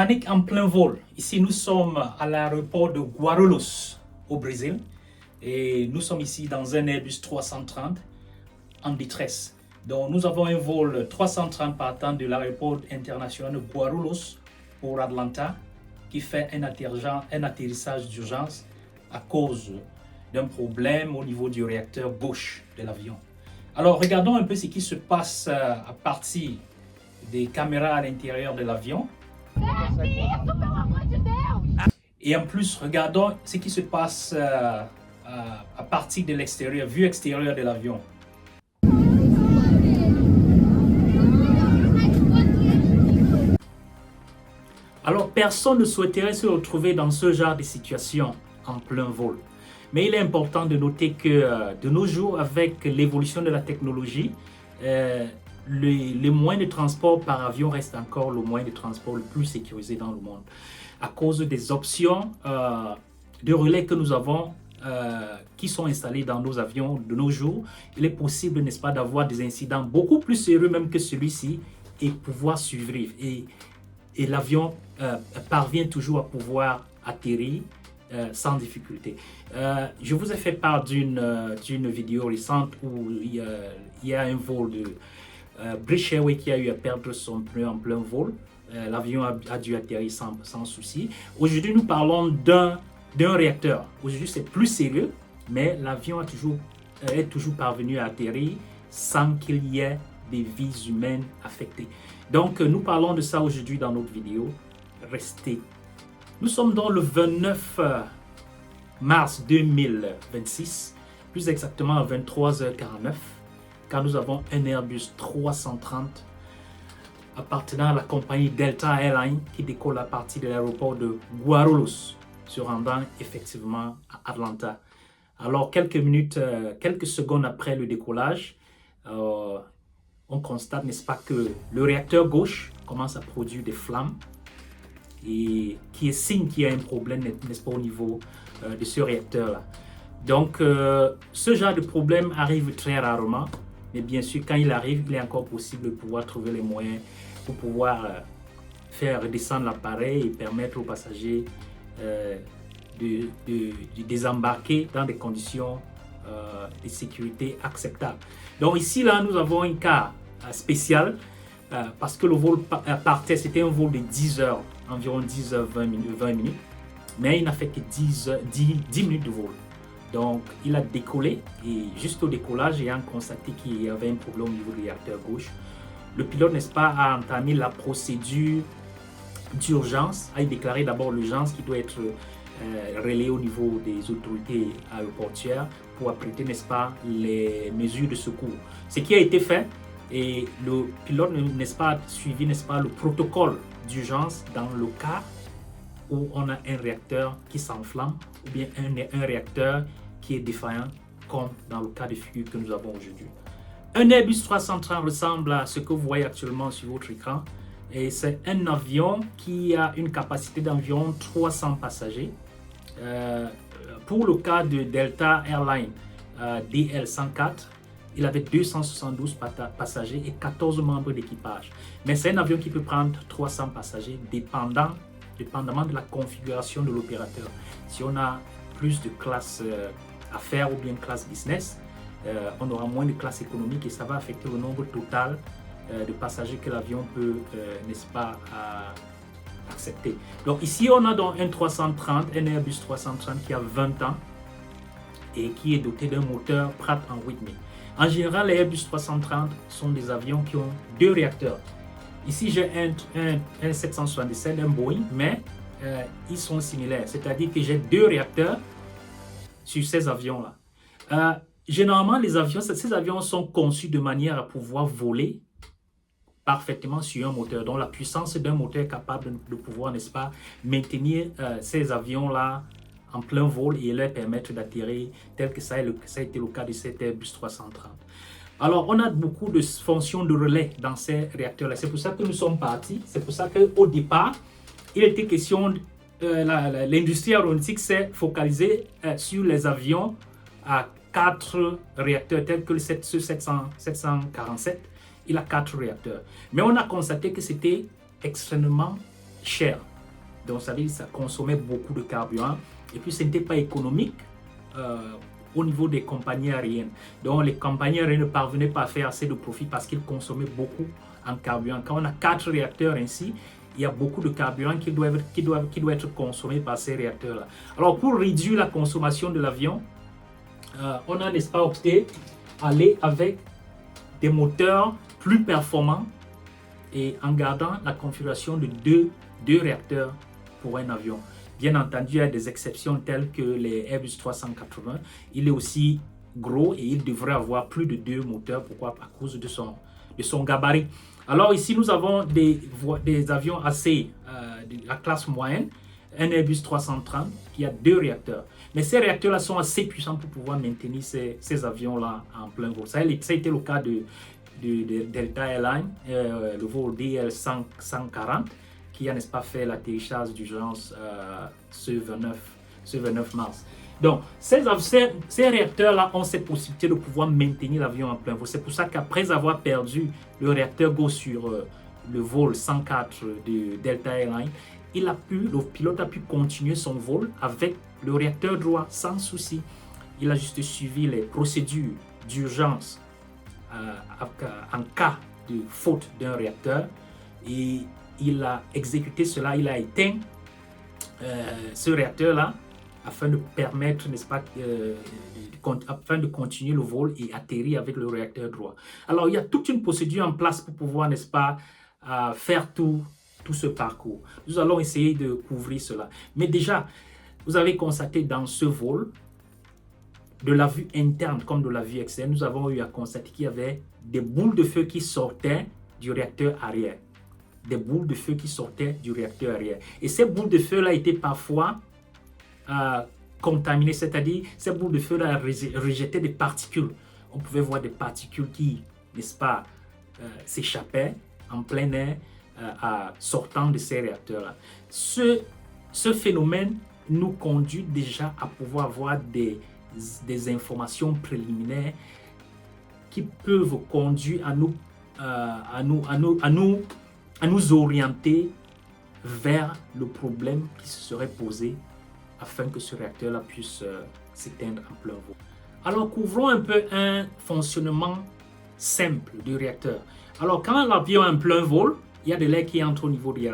Panique en plein vol. Ici, nous sommes à l'aéroport de Guarulhos, au Brésil. Et nous sommes ici dans un Airbus 330 en détresse. Donc, nous avons un vol 330 partant de l'aéroport international de Guarulhos pour Atlanta qui fait un atterrissage d'urgence à cause d'un problème au niveau du réacteur gauche de l'avion. Alors, regardons un peu ce qui se passe à partir des caméras à l'intérieur de l'avion. Et en plus, regardons ce qui se passe à partir de l'extérieur, vue extérieure de l'avion. Alors, personne ne souhaiterait se retrouver dans ce genre de situation en plein vol. Mais il est important de noter que de nos jours, avec l'évolution de la technologie, le moyen de transport par avion reste encore le moyen de transport le plus sécurisé dans le monde. À cause des options de relais que nous avons qui sont installés dans nos avions de nos jours, il est possible, n'est-ce pas, d'avoir des incidents beaucoup plus sérieux même que celui-ci et pouvoir survivre. Et l'avion parvient toujours à pouvoir atterrir sans difficulté. Je vous ai fait part d'une vidéo récente où il y a un vol de British Airways qui a eu à perdre son pneu en plein vol. L'avion a dû atterrir sans souci. Aujourd'hui, nous parlons d'un réacteur. Aujourd'hui, c'est plus sérieux, mais l'avion est toujours parvenu à atterrir sans qu'il y ait des vies humaines affectées. Donc, nous parlons de ça aujourd'hui dans notre vidéo. Restez. Nous sommes dans le 29 mars 2026, plus exactement à 23h49, car nous avons un Airbus 330 appartenant à la compagnie Delta Airlines qui décolle à partir de l'aéroport de Guarulhos, se rendant effectivement à Atlanta. Alors, quelques secondes après le décollage, on constate, n'est-ce pas, que le réacteur gauche commence à produire des flammes et qui est signe qu'il y a un problème, n'est-ce pas, au niveau de ce réacteur-là. Donc, ce genre de problème arrive très rarement, mais bien sûr, quand il arrive, il est encore possible de pouvoir trouver les moyens pour pouvoir faire redescendre l'appareil et permettre aux passagers de désembarquer dans des conditions de sécurité acceptables. Donc ici, là, nous avons un cas spécial parce que le vol partait, c'était un vol de 10 heures, environ 10 heures, 20 minutes, mais il n'a fait que 10 minutes de vol. Donc, il a décollé et juste au décollage, ayant constaté qu'il y avait un problème au niveau du réacteur gauche, le pilote, n'est-ce pas, a entamé la procédure d'urgence, a déclaré d'abord l'urgence qui doit être relayée au niveau des autorités aéroportuaires pour apprêter, n'est-ce pas, les mesures de secours. Ce qui a été fait, et le pilote, n'est-ce pas, a suivi, n'est-ce pas, le protocole d'urgence dans le cas où on a un réacteur qui s'enflamme ou bien un réacteur qui est défaillant, comme dans le cas de figure que nous avons aujourd'hui. Un Airbus 330 ressemble à ce que vous voyez actuellement sur votre écran. Et c'est un avion qui a une capacité d'environ 300 passagers. Pour le cas de Delta Airlines DL104, il avait 272 passagers et 14 membres d'équipage. Mais c'est un avion qui peut prendre 300 passagers dépendamment de la configuration de l'opérateur. Si on a plus de classes affaires ou bien classe business, on aura moins de classe économique et ça va affecter le nombre total de passagers que l'avion peut, n'est-ce pas, accepter. Donc ici, on a donc un 330, un Airbus 330 qui a 20 ans et qui est doté d'un moteur Pratt & Whitney. En général, les Airbus 330 sont des avions qui ont deux réacteurs. Ici, j'ai un 777, un Boeing, mais ils sont similaires. C'est-à-dire que j'ai deux réacteurs sur ces avions-là. Généralement, ces avions sont conçus de manière à pouvoir voler parfaitement sur un moteur. Donc, la puissance d'un moteur est capable de pouvoir, n'est-ce pas, maintenir ces avions-là en plein vol et leur permettre d'atterrir tel que ça a été le cas de cet Airbus 330. Alors, on a beaucoup de fonctions de relais dans ces réacteurs-là. C'est pour ça que nous sommes partis. C'est pour ça qu'au départ, il était question, l'industrie aéronautique s'est focalisée sur les avions à 4 réacteurs tels que le 747. Il a 4 réacteurs. Mais on a constaté que c'était extrêmement cher. Donc ça veut dire que ça consommait beaucoup de carburant. Et puis ce n'était pas économique au niveau des compagnies aériennes. Donc les compagnies aériennes ne parvenaient pas à faire assez de profit parce qu'ils consommaient beaucoup en carburant. Quand on a 4 réacteurs ainsi, il y a beaucoup de carburant qui doit être consommé par ces réacteurs-là. Alors pour réduire la consommation de l'avion, on a, n'est-ce pas, opté à aller avec des moteurs plus performants et en gardant la configuration de deux réacteurs pour un avion. Bien entendu, il y a des exceptions telles que les Airbus 380. Il est aussi gros et il devrait avoir plus de 2 moteurs. Pourquoi? À cause de son gabarit. Alors ici, nous avons des avions assez de la classe moyenne, un Airbus 330 qui a 2 réacteurs. Mais ces réacteurs-là sont assez puissants pour pouvoir maintenir ces avions-là en plein vol. Ça a été le cas de Delta Airlines, le vol DL140, qui a, n'est-ce pas, fait l'atterrissage d'urgence ce 29 mars. Donc, ces réacteurs-là ont cette possibilité de pouvoir maintenir l'avion en plein vol. C'est pour ça qu'après avoir perdu le réacteur Go sur le vol 104 de Delta Airlines, le pilote a pu continuer son vol avec le réacteur droit sans souci. Il a juste suivi les procédures d'urgence en cas de faute d'un réacteur et il a exécuté cela, il a éteint ce réacteur-là afin de permettre, n'est-ce pas, afin de continuer le vol et atterrir avec le réacteur droit. Alors, il y a toute une procédure en place pour pouvoir, n'est-ce pas, faire tout ce parcours. Nous allons essayer de couvrir cela. Mais déjà, vous avez constaté dans ce vol, de la vue interne comme de la vue externe, nous avons eu à constater qu'il y avait des boules de feu qui sortaient du réacteur arrière. Des boules de feu qui sortaient du réacteur arrière. Et ces boules de feu-là étaient parfois contaminées, c'est-à-dire ces boules de feu-là rejetaient des particules. On pouvait voir des particules qui, n'est-ce pas, s'échappaient en plein air sortant de ces réacteurs-là. Ce phénomène nous conduit déjà à pouvoir avoir des informations préliminaires qui peuvent conduire à nous orienter vers le problème qui se serait posé afin que ce réacteur-là puisse s'éteindre en plein vol. Alors, couvrons un peu un fonctionnement simple du réacteur. Alors, quand l'avion est en plein vol, il y a de l'air qui entre au niveau du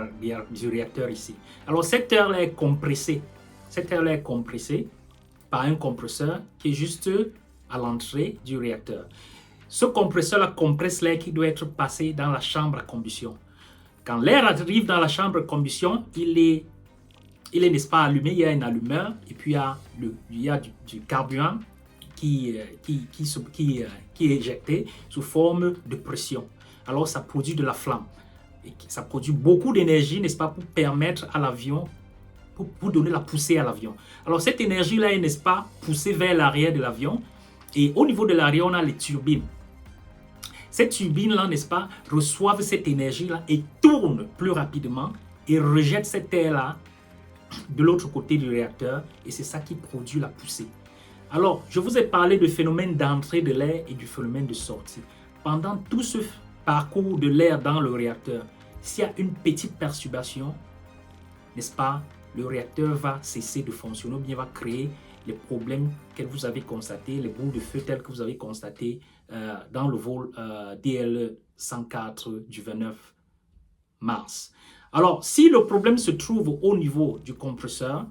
réacteur ici. Alors, cette air-là est compressée. Cette air-là est compressée par un compresseur qui est juste à l'entrée du réacteur. Ce compresseur-là compresse l'air qui doit être passé dans la chambre à combustion. Quand l'air arrive dans la chambre à combustion, il est, n'est-ce pas, allumé, il y a un allumeur et puis il y a du carburant qui est éjecté sous forme de pression. Alors ça produit de la flamme. Et ça produit beaucoup d'énergie, n'est-ce pas, pour permettre à l'avion, pour donner la poussée à l'avion. Alors cette énergie-là est, n'est-ce pas, poussée vers l'arrière de l'avion. Et au niveau de l'arrière, on a les turbines. Ces turbines-là, n'est-ce pas, reçoivent cette énergie-là et tournent plus rapidement et rejettent cette air-là de l'autre côté du réacteur. Et c'est ça qui produit la poussée. Alors, je vous ai parlé du phénomène d'entrée de l'air et du phénomène de sortie. Pendant tout ce parcours de l'air dans le réacteur, s'il y a une petite perturbation, n'est-ce pas, le réacteur va cesser de fonctionner ou bien va créer les problèmes que vous avez constatés, les boules de feu telles que vous avez constatés dans le vol DL104 du 29 mars. Alors, si le problème se trouve au niveau du compresseur,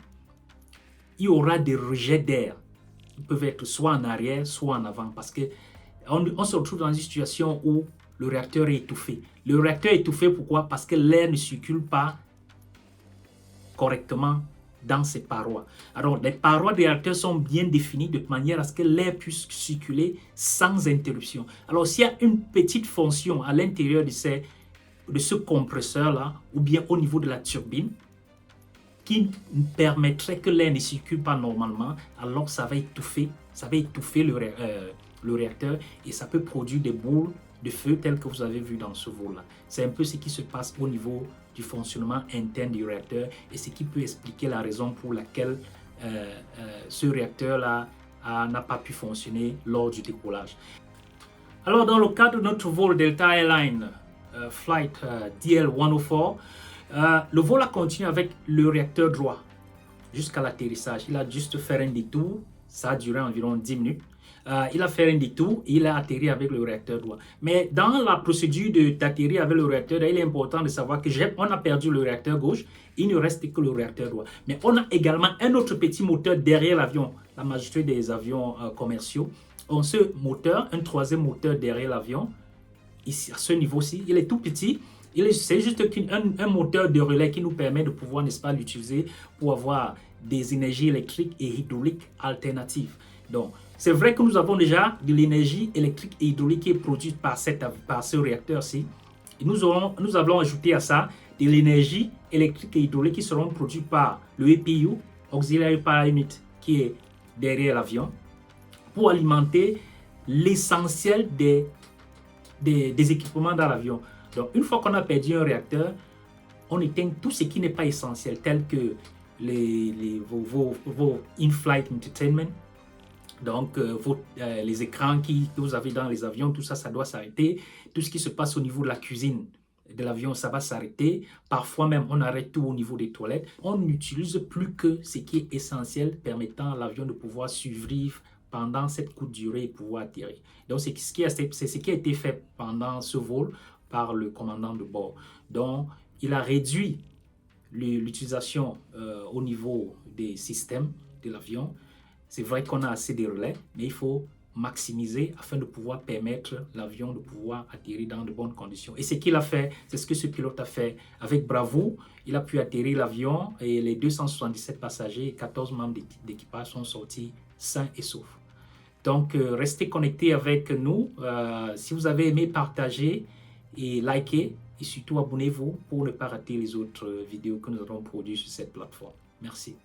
il y aura des rejets d'air. Ils peuvent être soit en arrière, soit en avant, parce qu'on se retrouve dans une situation où le réacteur est étouffé. Le réacteur est étouffé, pourquoi? Parce que l'air ne circule pas correctement dans ces parois. Alors, les parois des réacteurs sont bien définies de manière à ce que l'air puisse circuler sans interruption. Alors, s'il y a une petite fonction à l'intérieur de ce compresseur-là, ou bien au niveau de la turbine, qui permettrait que l'air ne circule pas normalement, alors ça va étouffer le réacteur et ça peut produire des boules de feu telles que vous avez vu dans ce vol-là. C'est un peu ce qui se passe au niveau du fonctionnement interne du réacteur et ce qui peut expliquer la raison pour laquelle ce réacteur-là n'a pas pu fonctionner lors du décollage. Alors, dans le cadre de notre vol Delta Airlines Flight DL104, Le vol a continué avec le réacteur droit jusqu'à l'atterrissage. Il a juste fait un détour, ça a duré environ 10 minutes. Il a fait un détour et il a atterri avec le réacteur droit. Mais dans la procédure d'atterrir avec le réacteur droit, il est important de savoir que on a perdu le réacteur gauche, il ne reste que le réacteur droit. Mais on a également un autre petit moteur derrière l'avion. La majorité des avions commerciaux ont ce moteur, un troisième moteur derrière l'avion. Ici, à ce niveau-ci, il est tout petit. C'est juste un moteur de relais qui nous permet de pouvoir, n'est-ce pas, l'utiliser pour avoir des énergies électriques et hydrauliques alternatives. Donc, c'est vrai que nous avons déjà de l'énergie électrique et hydraulique qui est produite par ce réacteur-ci. Nous allons ajouter à ça de l'énergie électrique et hydraulique qui seront produites par le EPU, Auxiliary Power Unit, qui est derrière l'avion, pour alimenter l'essentiel des équipements dans l'avion. Donc, une fois qu'on a perdu un réacteur, on éteint tout ce qui n'est pas essentiel, tel que vos in-flight entertainment. Donc, les écrans que vous avez dans les avions, tout ça, ça doit s'arrêter. Tout ce qui se passe au niveau de la cuisine de l'avion, ça va s'arrêter. Parfois même, on arrête tout au niveau des toilettes. On n'utilise plus que ce qui est essentiel, permettant à l'avion de pouvoir survivre pendant cette courte durée et pouvoir atterrir. Donc, c'est ce qui a été fait pendant ce vol par le commandant de bord. Donc, il a réduit l'utilisation au niveau des systèmes de l'avion. C'est vrai qu'on a assez de relais, mais il faut maximiser afin de pouvoir permettre l'avion de pouvoir atterrir dans de bonnes conditions. Et ce qu'il a fait, c'est ce que ce pilote a fait avec bravoure. Il a pu atterrir l'avion et les 277 passagers et 14 membres d'équipage sont sortis sains et saufs. Donc, restez connectés avec nous. Si vous avez aimé, partagez et likez. Et surtout, abonnez-vous pour ne pas rater les autres vidéos que nous allons produire sur cette plateforme. Merci.